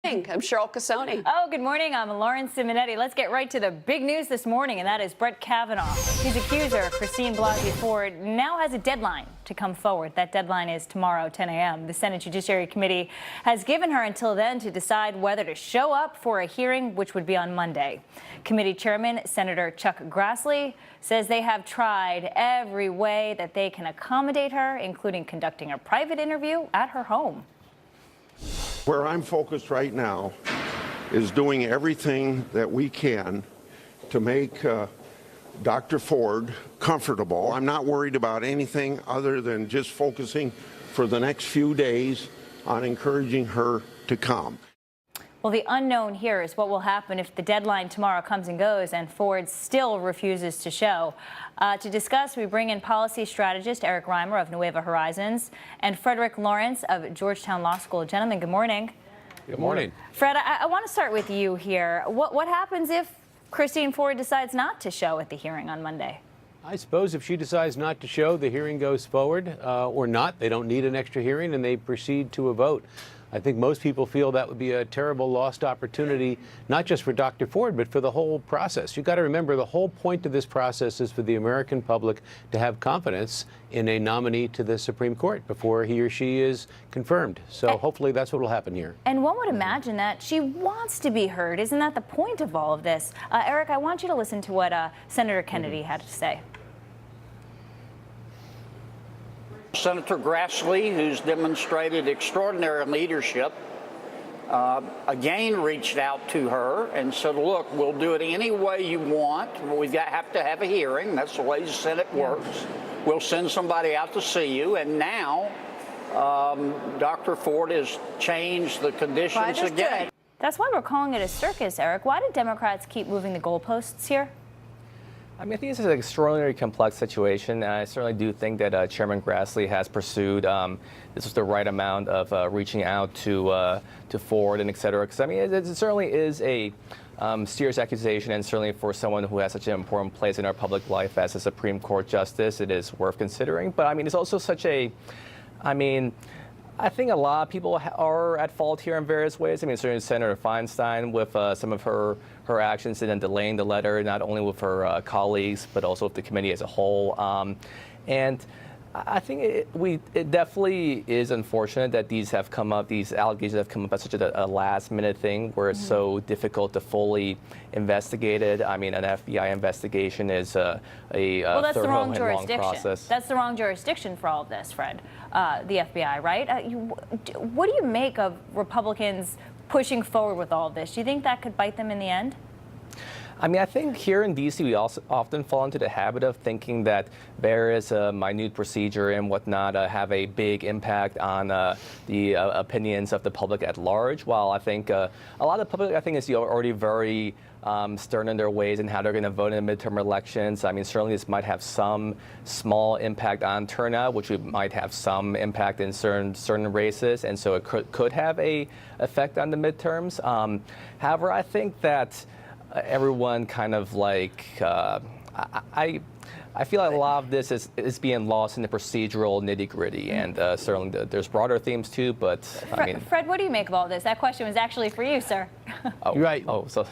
I'm Cheryl Casoni. Oh, good morning. I'm Lauren Simonetti. Let's get right to the big news this morning, and that is Brett Kavanaugh. His accuser, Christine Blasey Ford, now has a deadline to come forward. That deadline is tomorrow, 10 a.m. The Senate Judiciary Committee has given her until then to decide whether to show up for a hearing, which would be on Monday. Committee Chairman Senator Chuck Grassley says they have tried every way that they can accommodate her, including conducting a private interview at her home. Where I'm focused right now is doing everything that we can to make Dr. Ford comfortable. I'm not worried about anything other than just focusing for the next few days on encouraging her to come. Well, the unknown here is what will happen if the deadline tomorrow comes and goes and Ford still refuses to show. To discuss, we bring in policy strategist Eric Reimer of Nueva Horizons and Frederick Lawrence of Georgetown Law School. Gentlemen, good morning. Good morning. Fred, I want to start with you here. What happens if Christine Ford decides not to show at the hearing on Monday? I suppose if she decides not to show, the hearing goes forward or not. They don't need an extra hearing and they proceed to a vote. I think most people feel that would be a terrible lost opportunity, not just for Dr. Ford, but for the whole process. You've got to remember the whole point of this process is for the American public to have confidence in a nominee to the Supreme Court before he or she is confirmed. So hopefully that's what will happen here. And one would imagine that she wants to be heard. Isn't that the point of all of this? Eric, I want you to listen to what Senator Kennedy had to say. Senator Grassley, who's demonstrated extraordinary leadership, again reached out to her and said, look, we'll do it any way you want. We have to have a hearing. That's the way the Senate works. We'll send somebody out to see you. And now Dr. Ford has changed the conditions again. That's why we're calling it a circus, Eric. Why do Democrats keep moving the goalposts here? I mean, I think this is an extraordinarily complex situation. I certainly do think that Chairman Grassley has pursued this was the right amount of reaching out to Ford and et cetera. Because I mean, it certainly is a serious accusation, and certainly for someone who has such an important place in our public life as a Supreme Court justice, it is worth considering. But I mean, it's also such a, I think a lot of people are at fault here in various ways. I mean, certainly Senator Feinstein with some of her actions and then delaying the letter, not only with her colleagues, but also with the committee as a whole. And I think it definitely is unfortunate that these allegations have come up at such a last-minute thing where it's so difficult to fully investigate it. I mean, an FBI investigation is a that's the wrong thorough and long jurisdiction. process. That's the wrong jurisdiction for all of this, Fred. The FBI, right? What do you make of Republicans pushing forward with all of this? Do you think that could bite them in the end? I mean, I think here in D.C. we also often fall into the habit of thinking that there is a minute procedure and whatnot have a big impact on the opinions of the public at large. While I think a lot of the public, I think, is already very stern in their ways and how they're going to vote in the midterm elections. I mean, certainly this might have some small impact on turnout, which might have some impact in certain races, and so it could have a effect on the midterms. However, I think that everyone kind of like, I feel like a lot of this is being lost in the procedural nitty-gritty, and certainly there's broader themes too, but I mean... Fred, what do you make of all this? That question was actually for you, sir. Oh, right. Oh, so...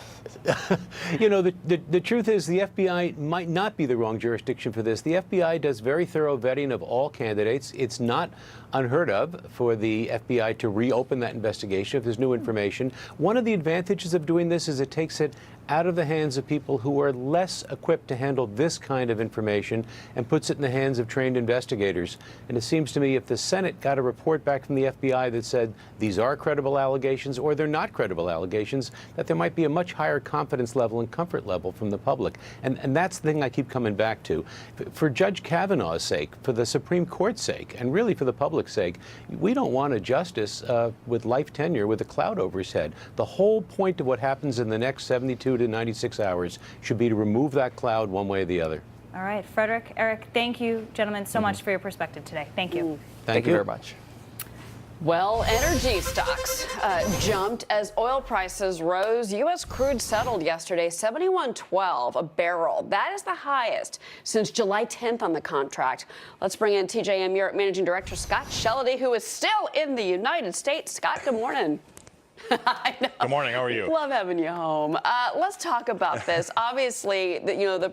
You know, the truth is the FBI might not be the wrong jurisdiction for this. The FBI does very thorough vetting of all candidates. It's not unheard of for the FBI to reopen that investigation if there's new information. One of the advantages of doing this is it takes it out of the hands of people who are less equipped to handle this kind of information and puts it in the hands of trained investigators. And it seems to me if the Senate got a report back from the FBI that said these are credible allegations or they're not credible allegations, that there might be a much higher confidence level and comfort level from the public. And that's the thing I keep coming back to. For Judge Kavanaugh's sake, for the Supreme Court's sake, and really for the public's sake, we don't want a justice with life tenure with a cloud over his head. The whole point of what happens in the next 72 to 96 hours should be to remove that cloud one way or the other. All right, Frederick, Eric, thank you, gentlemen, so much for your perspective today. Thank you. Thank you very much. Well, energy stocks jumped as oil prices rose. U.S. crude settled yesterday, $71.12 a barrel. That is the highest since July 10th on the contract. Let's bring in TJM Europe Managing Director Scott Shellady, who is still in the United States. Scott, good morning. I know. Good morning. How are you? Love having you home. Let's talk about this. Obviously, the